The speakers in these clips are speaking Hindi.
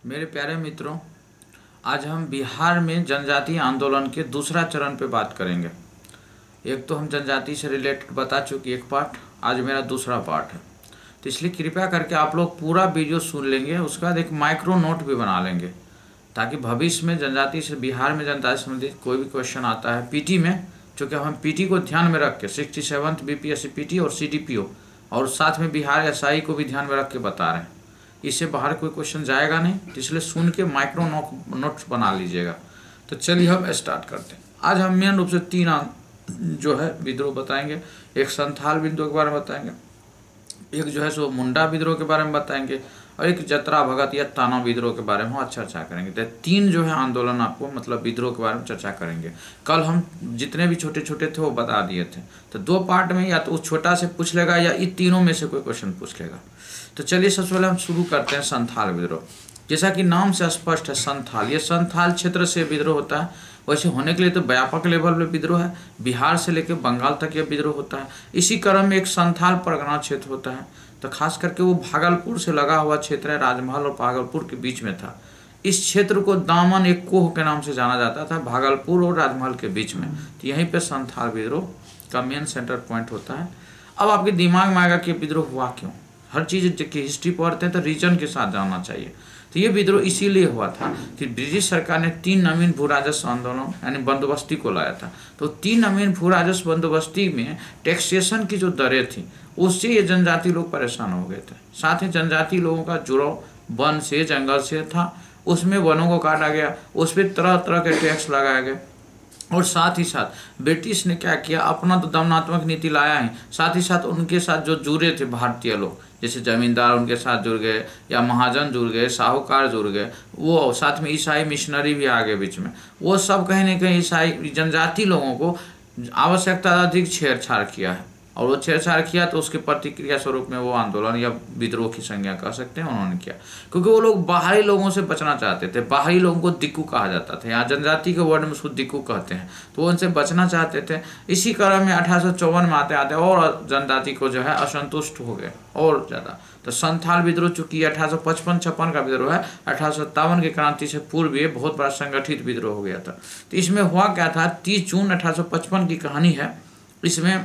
मेरे प्यारे मित्रों, आज हम बिहार में जनजातीय आंदोलन के दूसरा चरण पे बात करेंगे। एक तो हम जनजाति से रिलेटेड बता चुके एक पार्ट, आज मेरा दूसरा पार्ट है। तो इसलिए कृपया करके आप लोग पूरा वीडियो सुन लेंगे, उसके बाद एक माइक्रो नोट भी बना लेंगे, ताकि भविष्य में जनजाति से बिहार में जनजाति से संबंधित कोई भी क्वेश्चन आता है पीटी में, चूँकि हम पीटी को ध्यान में रख के 67th बीपीएससी पीटी और सीडीपीओ और साथ में बिहार एसआई को भी ध्यान में रख के बता रहे हैं। इससे बाहर कोई क्वेश्चन जाएगा नहीं, तो इसलिए सुन के माइक्रो नोट्स बना लीजिएगा। तो चलिए हम स्टार्ट करते हैं। आज हम मेन रूप से तीन जो है विद्रोह बताएंगे। एक संथाल विद्रोह के बारे में बताएंगे, एक जो है सो मुंडा विद्रोह के बारे में बताएंगे, और एक जतरा भगत या ताना विद्रोह के बारे में हम चर्चा करेंगे। तो तीन जो है आंदोलन आपको मतलब विद्रोह के बारे में चर्चा करेंगे। कल हम जितने भी छोटे छोटे थे वो बता दिए थे। तो दो पार्ट में या तो उस छोटा से पूछ लेगा या इन तीनों में से कोई क्वेश्चन पूछ लेगा। तो चलिए सबसे पहले हम शुरू करते हैं संथाल विद्रोह। जैसा कि नाम से स्पष्ट है, संथाल, ये संथाल क्षेत्र से विद्रोह होता है। वैसे होने के लिए तो व्यापक लेवल पे विद्रोह है, बिहार से लेकर बंगाल तक यह विद्रोह होता है। इसी क्रम में एक संथाल परगना क्षेत्र होता है, तो खास करके वो भागलपुर से लगा हुआ क्षेत्र है, राजमहल और भागलपुर के बीच में था। इस क्षेत्र को दामन एक कोह के नाम से जाना जाता था, भागलपुर और राजमहल के बीच में। तो यहीं पे संथाल विद्रोह का मेन सेंटर पॉइंट होता है। अब आपके दिमाग में आएगा कि विद्रोह हुआ क्यों। हर चीज़ की हिस्ट्री पढ़ते हैं तो रीजन के साथ जानना चाहिए। तो ये विद्रोह इसीलिए हुआ था कि ब्रिटिश सरकार ने 3 नवीन भू राजस्व आंदोलन यानी बंदोबस्ती को लाया था। तो 3 नवीन भू राजस्व बंदोबस्ती में टैक्सेशन की जो दरें थी उससे ये जनजाति लोग परेशान हो गए थे। साथ ही जनजाति लोगों का जुड़ाव वन से जंगल से था, उसमें वनों को काटा गया, उस पर तरह तरह के टैक्स लगाया गया। और साथ ही साथ ब्रिटिश ने क्या किया, अपना तो दमनात्मक नीति लाया है, साथ ही साथ उनके साथ जो जुड़े थे भारतीय लोग, जैसे जमींदार उनके साथ जुड़ गए या महाजन जुड़ गए, साहूकार जुड़ गए, वो साथ में ईसाई मिशनरी भी आ गए बीच में। वो सब कहीं ना कहीं ईसाई जनजाति लोगों को आवश्यकता अधिक छेड़छाड़ किया है, और वो छेड़छाड़ किया तो उसके प्रतिक्रिया स्वरूप में वो आंदोलन या विद्रोह की संज्ञा कर सकते हैं उन्होंने किया। क्योंकि वो लोग बाहरी लोगों से बचना चाहते थे। बाहरी लोगों को दिक्कू कहा जाता था, यहाँ जनजाति के वर्ड में उसको दिक्कू कहते हैं, तो वो उनसे बचना चाहते थे। इसी क्रम में 1854 में आते आते और जनजाति को जो है असंतुष्ट हो गए और ज़्यादा। तो संथाल विद्रोह चूंकि 1855-56 का विद्रोह है, 1857 की क्रांति से पूर्व ये बहुत बड़ा संगठित विद्रोह हो गया था। तो इसमें हुआ क्या था, 30 जून 1855 की कहानी है। इसमें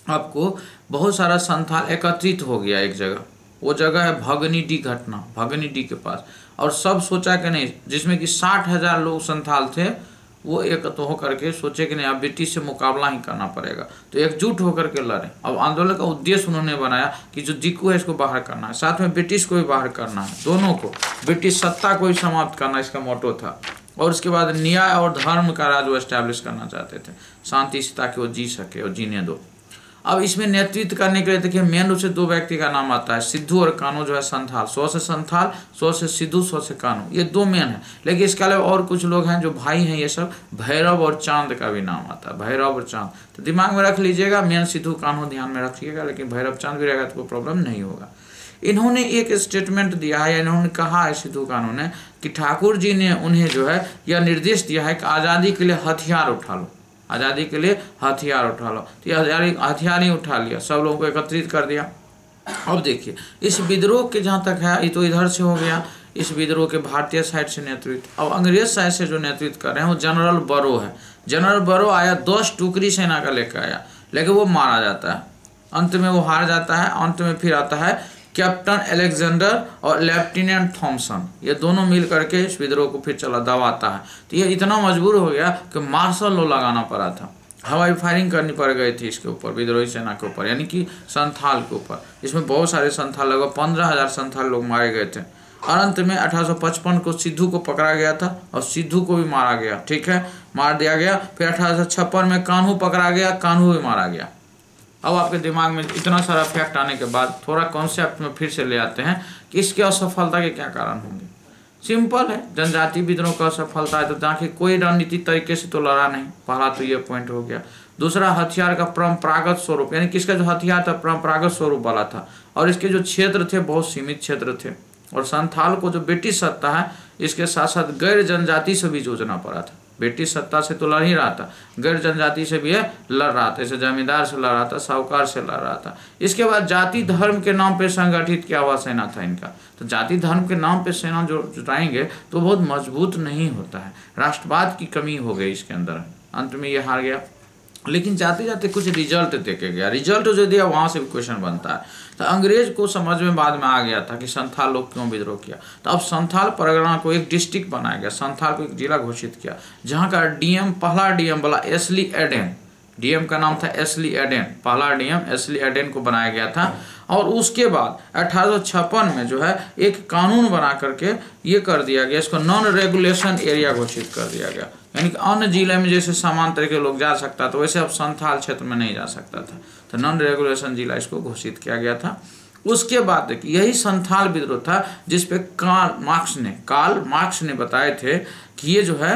आपको बहुत सारा संथाल एकत्रित हो गया एक जगह। वो जगह है भगनी घटना, भगनी के पास। और सब सोचा कि नहीं, जिसमें कि 60,000 लोग संथाल थे, वो एकत्र होकर के सोचे कि नहीं अब ब्रिटिश से मुकाबला ही करना पड़ेगा, तो एकजुट होकर के लड़े। अब आंदोलन का उद्देश्य उन्होंने बनाया कि जो दिक्कू है इसको बाहर करना है, साथ में ब्रिटिश को भी बाहर करना है, दोनों को, ब्रिटिश सत्ता को भी समाप्त करना इसका मोटो था। और उसके बाद न्याय और धर्म का राज वो एस्टैब्लिश करना चाहते थे, शांति से, ताकि वो जी सके और जीने दो। अब इसमें नेतृत्व करने के लिए देखिए मेन रूप से 2 व्यक्ति का नाम आता है, सिद्धू और कान्हू जो है संथाल, 100 से संथाल, 100 से सिद्धू, 100 से कान्हू, ये 2 मेन है। लेकिन इसके अलावा और कुछ लोग हैं जो भाई हैं, ये सब भैरव और चांद का भी नाम आता है, भैरव और चांद। तो दिमाग में रख लीजिएगा, मेन सिद्धू कान्हू ध्यान में रखिएगा, लेकिन भैरव चांद भी रहेगा तो कोई प्रॉब्लम नहीं होगा। इन्होंने एक स्टेटमेंट दिया है, या इन्होंने कहा है सिद्धू कान्हू ने कि ठाकुर जी ने उन्हें जो है यह निर्देश दिया है कि आज़ादी के लिए हथियार उठा लो, आज़ादी के लिए हथियार उठा लो। तो ये हथियार ही उठा लिया, सब लोगों को एकत्रित कर दिया। अब देखिए इस विद्रोह के जहाँ तक है, ये तो इधर से हो गया इस विद्रोह के भारतीय साइड से नेतृत्व। अब अंग्रेज साइड से जो नेतृत्व कर रहे हैं वो जनरल बरो है। जनरल बरो आया, 10 टुकड़ी सेना का लेकर आया, लेकिन वो मारा जाता है, अंत में वो हार जाता है। अंत में फिर आता है कैप्टन अलेक्जेंडर और लेफ्टिनेंट थॉमसन, ये दोनों मिल करके इस विद्रोह को फिर चला दबाता है। तो ये इतना मजबूर हो गया कि मार्शल लॉ लगाना पड़ा था, हवाई फायरिंग करनी पड़ गई थी इसके ऊपर, विद्रोही सेना के ऊपर, यानी कि संथाल के ऊपर। इसमें बहुत सारे संथाल, लगभग 15,000 संथाल लोग मारे गए थे। और अंत में 1855 को सिद्धू को पकड़ा गया था और सिद्धू को भी मारा गया, ठीक है, मार दिया गया। फिर 1856 में कान्हू पकड़ा गया, कान्हू भी मारा गया। अब आपके दिमाग में इतना सारा फैक्ट आने के बाद थोड़ा कॉन्सेप्ट में फिर से ले आते हैं कि इसके असफलता के क्या कारण होंगे। सिंपल है, जनजाति विद्रोह का असफलता है तो ताकि कोई रणनीतिक तरीके से तो लड़ा नहीं, पहला तो ये पॉइंट हो गया। दूसरा, हथियार का परंपरागत स्वरूप, यानी किसका जो हथियार था परंपरागत स्वरूप वाला था, और इसके जो क्षेत्र थे बहुत सीमित क्षेत्र थे। और संथाल को जो ब्रिटिश सत्ता है इसके साथ साथ गैर जनजाति से भी जूझना पड़ा था। ब्रिटिश सत्ता से तो लड़ ही रहा था, गैर जनजाति से भी लड़ रहा था, जैसे जमींदार से लड़ रहा था, साहूकार से लड़ रहा था। इसके बाद जाति धर्म के नाम पे संगठित किया हुआ सेना था इनका। तो जाति धर्म के नाम पे सेना जो जुटाएंगे तो बहुत मजबूत नहीं होता है, राष्ट्रवाद की कमी हो गई इसके अंदर, अंत में ये हार गया। लेकिन जाते जाते कुछ रिजल्ट देके गया, रिजल्ट जो दिया वहाँ से भी क्वेश्चन बनता है। तो अंग्रेज को समझ में बाद में आ गया था कि संथाल लोग क्यों विद्रोह किया। तो अब संथाल परगना को एक डिस्ट्रिक्ट बनाया गया, संथाल को एक जिला घोषित किया, जहाँ का डीएम, पहला डीएम बोला एसली एडेन, डीएम का नाम था एसली एडेन, पहला डीएम एसली एडेन को बनाया गया था। और उसके बाद 1856 में जो है एक कानून बना करके ये कर दिया गया, इसको नॉन रेगुलेशन एरिया घोषित कर दिया गया, यानी कि अन्य जिले में जैसे समान तरह के लोग जा सकता था वैसे अब संथाल क्षेत्र में नहीं जा सकता था। तो नॉन रेगुलेशन जिला इसको घोषित किया गया था। उसके बाद देखिए यही संथाल विद्रोह था जिसपे कार्ल मार्क्स ने बताए थे कि ये जो है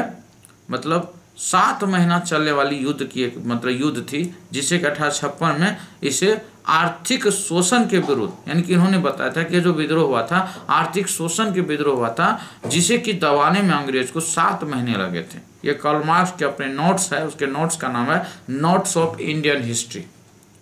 मतलब 7 महीना चलने वाली युद्ध की एक मतलब युद्ध थी, जिसे 1856 में इसे आर्थिक शोषण के विरुद्ध, यानी कि इन्होंने बताया था कि जो विद्रोह हुआ था आर्थिक शोषण के विद्रोह हुआ था, जिसे कि दबाने में अंग्रेज को 7 महीने लगे थे। ये कार्ल मार्क्स के अपने नोट्स है, उसके नोट्स का नाम है नोट्स ऑफ इंडियन हिस्ट्री,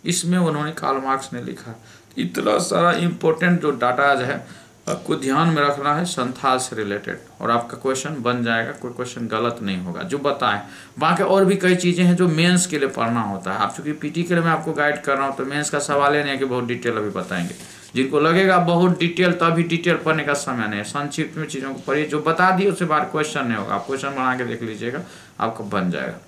इसमें उन्होंने कार्ल मार्क्स ने लिखा। इतना सारा इम्पोर्टेंट जो डाटा है आपको ध्यान में रखना है संथाल से रिलेटेड, और आपका क्वेश्चन बन जाएगा, कोई क्वेश्चन गलत नहीं होगा जो बताएं। बाकी और भी कई चीज़ें हैं जो मेंस के लिए पढ़ना होता है। आप चूंकि पीटी के लिए मैं आपको गाइड कर रहा हूँ तो मेंस का सवाल नहीं है कि बहुत डिटेल अभी बताएंगे। जिनको लगेगा बहुत डिटेल तो अभी डिटेल पढ़ने का समय नहीं है, संक्षिप्त में चीज़ों को पढ़िए, जो बता दिए उससे बाहर क्वेश्चन नहीं होगा, आप क्वेश्चन बना के देख लीजिएगा आपको बन जाएगा।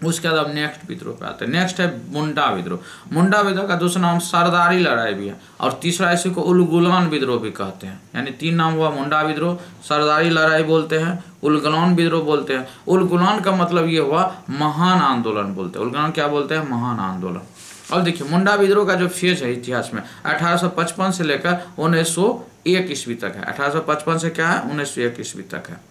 उसके बाद अब नेक्स्ट विद्रोह पे आते हैं। नेक्स्ट है मुंडा विद्रोह। मुंडा विद्रोह का दूसरा नाम सरदारी लड़ाई भी है, और तीसरा इसी को उलगुलान विद्रोह भी कहते हैं। यानी 3 नाम हुआ, मुंडा विद्रोह, सरदारी लड़ाई बोलते हैं, उलगुलान विद्रोह बोलते हैं। उलगुलान का मतलब ये हुआ महान आंदोलन बोलते हैं, उलगुलान क्या बोलते हैं, महान आंदोलन। अब देखिए मुंडा विद्रोह का जो फेज है इतिहास में 1855 से लेकर 1901 ईस्वी तक है। 1855 से क्या है 1901 ईस्वी तक है।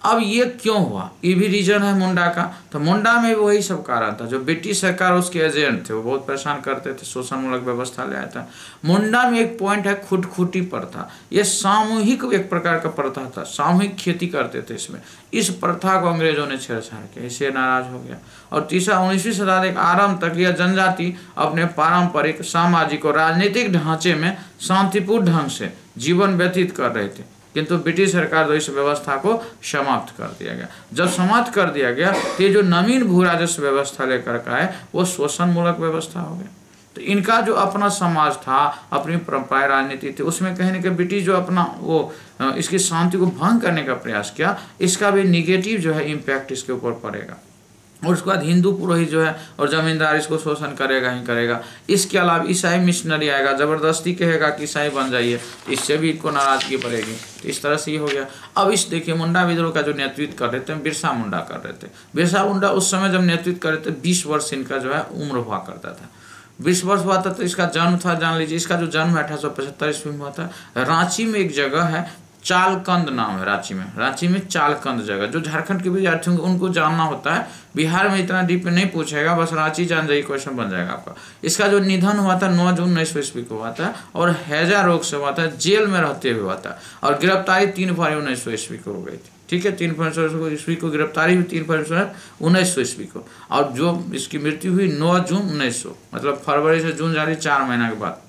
अब ये क्यों हुआ, ये भी रीजन है मुंडा का। तो मुंडा में वही सब कारण था, जो ब्रिटिश सरकार उसके एजेंट थे वो बहुत परेशान करते थे, शोषणमूलक व्यवस्था ले आया था। मुंडा में एक पॉइंट है खुदकुटी प्रथा, ये सामूहिक एक प्रकार का प्रथा था, सामूहिक खेती करते थे इसमें। इस प्रथा को अंग्रेजों ने छेड़छाड़ किया, इससे नाराज हो गया। और तीसरा 19वीं शताब्दी के आरंभ तक यह जनजाति अपने पारंपरिक सामाजिक और राजनीतिक ढांचे में शांतिपूर्ण ढंग से जीवन व्यतीत कर रहे थे, किंतु ब्रिटिश सरकार द्वारा इस व्यवस्था को समाप्त कर दिया गया। जब समाप्त कर दिया गया तो ये जो नवीन भू राजस्व व्यवस्था लेकर का है वो शोषण मूलक व्यवस्था हो गया। तो इनका जो अपना समाज था, अपनी परंपराएं, राजनीति थी, उसमें कहीं ना कहीं ब्रिटिश जो अपना वो इसकी शांति को भंग करने का प्रयास किया, इसका भी निगेटिव जो है इम्पैक्ट इसके ऊपर पड़ेगा। और उसके बाद हिंदू पुरोहित जो है और जमींदार इसको शोषण करेगा ही करेगा। इसके अलावा ईसाई मिशनरी आएगा, ज़बरदस्ती कहेगा कि ईसाई बन जाइए, इससे भी इनको नाराजगी पड़ेगी। तो इस तरह से ही हो गया। अब इस देखिए मुंडा विद्रोह का जो नेतृत्व कर रहे थे बिरसा मुंडा कर रहे थे। बिरसा मुंडा उस समय जब नेतृत्व कर रहे थे 20 वर्ष इनका जो है उम्र हुआ करता था। 20 वर्ष हुआ था तो इसका जन्म था, जान लीजिए इसका जो जन्म 1875 ईस्वी में हुआ था। रांची में एक जगह है चालकंद नाम है, रांची में चालकंद जगह, जो झारखंड के विद्यार्थी होंगे उनको जानना होता है। बिहार में इतना डीप में नहीं पूछेगा, बस रांची जान जाइए, क्वेश्चन बन जाएगा आपका। इसका जो निधन हुआ था 9 जून 1900 ईस्वी को हुआ था, और हैजा रोग से हुआ था, जेल में रहते हुए हुआ था, और गिरफ्तारी 3 फरवरी 1900 ईस्वी को हो गई थी। ठीक है, 3 फरवरी ईस्वी को गिरफ्तारी हुई, 3 फरवरी 1900 ईस्वी को, और जो इसकी मृत्यु हुई 9 जून 1900, मतलब फरवरी से जून जारी 4 महीना के बाद।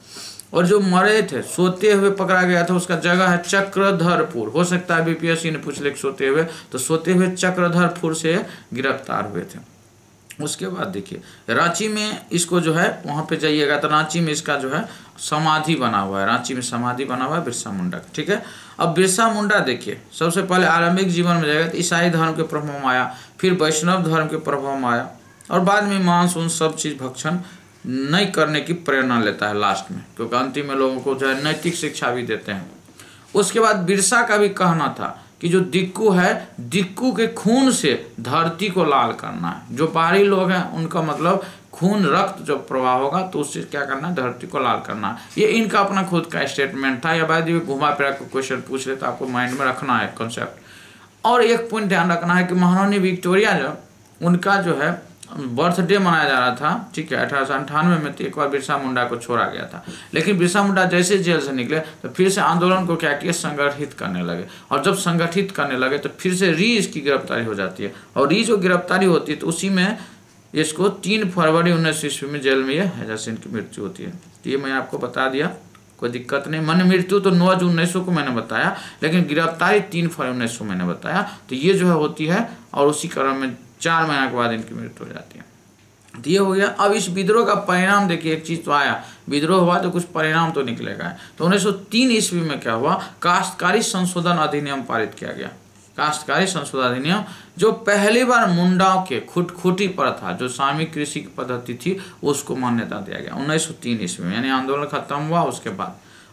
और जो मरे थे सोते हुए पकड़ा गया था उसका जगह है चक्रधरपुर। हो सकता है बीपीएससी ने पूछ ले सोते हुए, तो सोते हुए चक्रधरपुर से गिरफ्तार हुए थे। उसके बाद देखिए रांची में इसको जो है वहाँ पे जाइएगा तो रांची में इसका जो है समाधि बना हुआ है, रांची में समाधि बना हुआ है बिरसा मुंडा का। ठीक है, अब बिरसा मुंडा देखिए सबसे पहले आरंभिक जीवन में जाएगा तो ईसाई धर्म के प्रभाव में आया, फिर वैष्णव धर्म के प्रभाव में आया, और बाद में मांस उन सब चीज़ भक्षण नहीं करने की प्रेरणा लेता है लास्ट में, क्योंकि अंतिम में लोगों को जो है नैतिक शिक्षा भी देते हैं। उसके बाद बिरसा का भी कहना था कि जो दिक्कू है, दिक्कू के खून से धरती को लाल करना है। जो बाहरी लोग हैं उनका मतलब खून रक्त जो प्रवाह होगा तो उससे क्या करना है, धरती को लाल करना है। ये इनका अपना खुद का स्टेटमेंट था, या बाद में घुमा फिरा को क्वेश्चन पूछ ले तो आपको माइंड में रखना है कॉन्सेप्ट। और एक पॉइंट ध्यान रखना है कि महारानी विक्टोरिया जो उनका जो है बर्थडे मनाया जा रहा था, ठीक है, 1898 में। तो एक बार बिरसा मुंडा को छोड़ा गया था, लेकिन बिरसा मुंडा जैसे जेल से निकले तो फिर से आंदोलन को क्या किया, संगठित करने लगे। और जब संगठित करने लगे तो फिर से इसकी गिरफ्तारी हो जाती है। और जो गिरफ्तारी होती है तो उसी में इसको 3 फरवरी 1900 ईस्वी में जेल में हैजा सिंह की मृत्यु होती है। तो ये मैं आपको बता दिया, कोई दिक्कत नहीं। मैंने मृत्यु तो 9 जून 1900 को मैंने बताया, लेकिन गिरफ्तारी 3 फरवरी 1900 मैंने बताया। तो ये जो है होती है, और उसी क्रम में 4 महीने के बाद इनकी मृत्यु हो जाती है। तो ये हो गया। अब इस विद्रोह का परिणाम देखिए, एक चीज तो आया, विद्रोह हुआ तो कुछ परिणाम तो निकलेगा। तो 1903 ईस्वी में क्या हुआ, काश्तकारी संशोधन अधिनियम पारित किया गया। काश्तकारी संशोधन अधिनियम जो पहली बार मुंडाओं के खुटखुटी पर था, जो सामूहिक कृषि की पद्धति थी, उसको मान्यता दिया गया 1903 ईस्वी में, यानी आंदोलन खत्म हुआ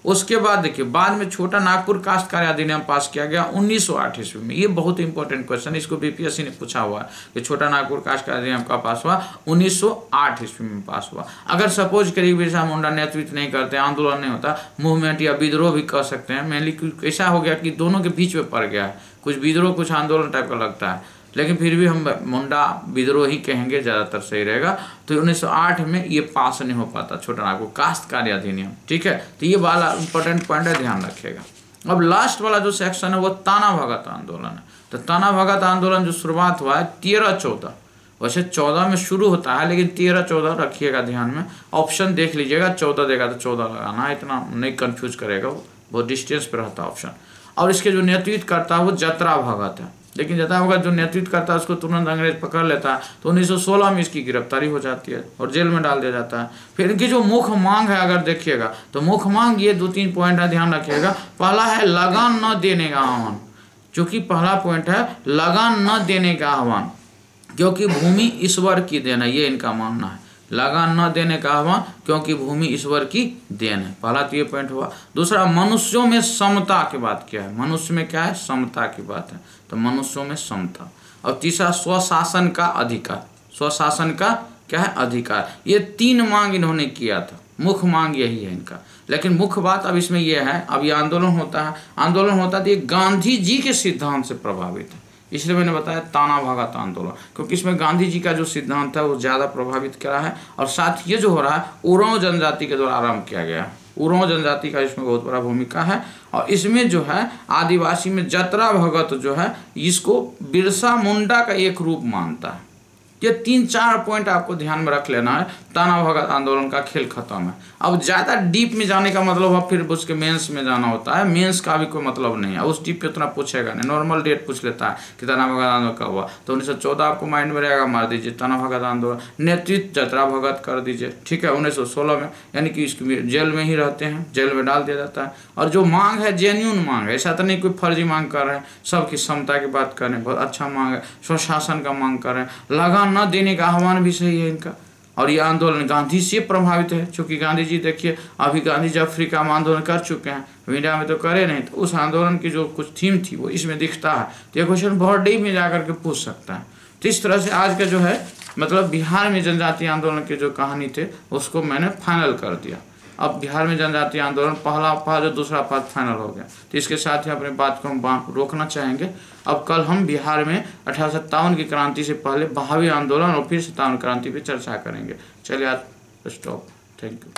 उसके बाद देखिए, बाद में छोटा नागपुर काश्तकारी अधिनियम पास किया गया 1908 ईस्वी में। ये बहुत इंपॉर्टेंट क्वेश्चन, इसको बीपीएससी ने पूछा हुआ है कि छोटा नागपुर काश्तकारी अधिनियम का पास हुआ 1908 ईस्वी में पास हुआ। अगर सपोज करिए बिरसा मुंडा नेतृत्व नहीं करते, आंदोलन नहीं होता, मूवमेंट या विद्रोह भी कह सकते हैं, मेनली ऐसा हो गया कि दोनों के बीच में पड़ गया है, कुछ विद्रोह कुछ आंदोलन टाइप का लगता है, लेकिन फिर भी हम मुंडा विद्रोह ही कहेंगे, ज़्यादातर सही रहेगा। तो 1908 में ये पास नहीं हो पाता छोटा नागपुर काश्तकारी अधिनियम, ठीक है। तो ये वाला इंपॉर्टेंट पॉइंट है, ध्यान रखिएगा। अब लास्ट वाला जो सेक्शन है वो ताना भगत आंदोलन है। तो ताना भगत आंदोलन जो शुरुआत हुआ है 13-14, वैसे 14 में शुरू होता है, लेकिन 13-14 रखिएगा ध्यान में। ऑप्शन देख लीजिएगा, 14 देगा तो 14 लगाना, इतना नहीं कन्फ्यूज करेगा, वो बहुत डिस्टेंस पर रहता है ऑप्शन। और इसके जो नेतृत्व करता है वो जतरा भगत है, लेकिन जतरा भगत जो नेतृत्व करता है उसको तुरंत अंग्रेज पकड़ लेता है। तो 1916 में इसकी गिरफ्तारी हो जाती है और जेल में डाल दिया जाता है। फिर इनकी जो मुख्य मांग है अगर देखिएगा तो मुख्य मांग ये 2-3 पॉइंट है, ध्यान रखिएगा। पहला है लगान न देने का आह्वान, क्योंकि पहला पॉइंट है लगान न देने का आह्वान, क्योंकि भूमि ईश्वर की देन है, ये इनका मानना है। लगान न देने का आह्वान क्योंकि भूमि ईश्वर की देन है, पहला तो ये पॉइंट हुआ। दूसरा, मनुष्यों में समता की बात क्या है, मनुष्य में क्या है, समता की बात है, तो मनुष्यों में समता। और तीसरा, स्वशासन का अधिकार, स्वशासन का क्या है, अधिकार। ये 3 मांग इन्होंने किया था, मुख्य मांग यही है इनका। लेकिन मुख्य बात अब इसमें यह है, अब ये आंदोलन होता है, आंदोलन होता है तो ये गांधी जी के सिद्धांत से प्रभावित है, इसलिए मैंने बताया ताना भगत आंदोलन, क्योंकि इसमें गांधी जी का जो सिद्धांत है वो ज़्यादा प्रभावित करा है। और साथ ये जो हो रहा है उरांव जनजाति के द्वारा आरंभ किया गया है, उरांव जनजाति का इसमें बहुत बड़ा भूमिका है। और इसमें जो है आदिवासी में जतरा भगत जो है, इसको बिरसा मुंडा का एक रूप मानता है। ये 3-4 पॉइंट आपको ध्यान में रख लेना है, ताना भगत आंदोलन का खेल खत्म है। अब ज़्यादा डीप में जाने का मतलब है फिर उसके मेंस में जाना होता है, मेंस का भी कोई मतलब नहीं है, उस डीप पे उतना पूछेगा नहीं, नॉर्मल डेट पूछ लेता है कि ताना भगत आंदोलन कब हुआ। तो 1914 आपको माइंड में रहेगा, मार दीजिए ताना भगत आंदोलन, नेतृत्व जतरा भगत कर दीजिए, ठीक है। 1916 में, यानी कि इसकी जेल में ही रहते हैं, जेल में डाल दिया जाता है। और जो मांग है जेन्यून मांग है, ऐसा तो नहीं कोई फर्जी मांग कर रहे हैं, सबकी समता की बात कर रहे हैं, बहुत अच्छा मांग है, स्वशासन का मांग कर रहे हैं, लगान न देने का आह्वान भी सही है इनका। और ये आंदोलन गांधी से प्रभावित है, क्योंकि गांधी जी देखिए अभी गांधी जी अफ्रीका में आंदोलन कर चुके हैं, इंडिया में तो करे नहीं, तो उस आंदोलन की जो कुछ थीम थी वो इसमें दिखता है। तो ये क्वेश्चन बहुत डीप में जाकर के पूछ सकता है। तो इस तरह से आज का जो है मतलब बिहार में जनजातीय आंदोलन की जो कहानी थे उसको मैंने फाइनल कर दिया। अब बिहार में जनजातीय आंदोलन पहला पार्ट और दूसरा पार्ट फाइनल हो गया। तो इसके साथ ही अपनी बात को हम रोकना चाहेंगे। अब कल हम बिहार में 1857 की क्रांति से पहले बहावी आंदोलन और फिर 57 क्रांति पे चर्चा करेंगे। चलिए आज स्टॉप, थैंक यू।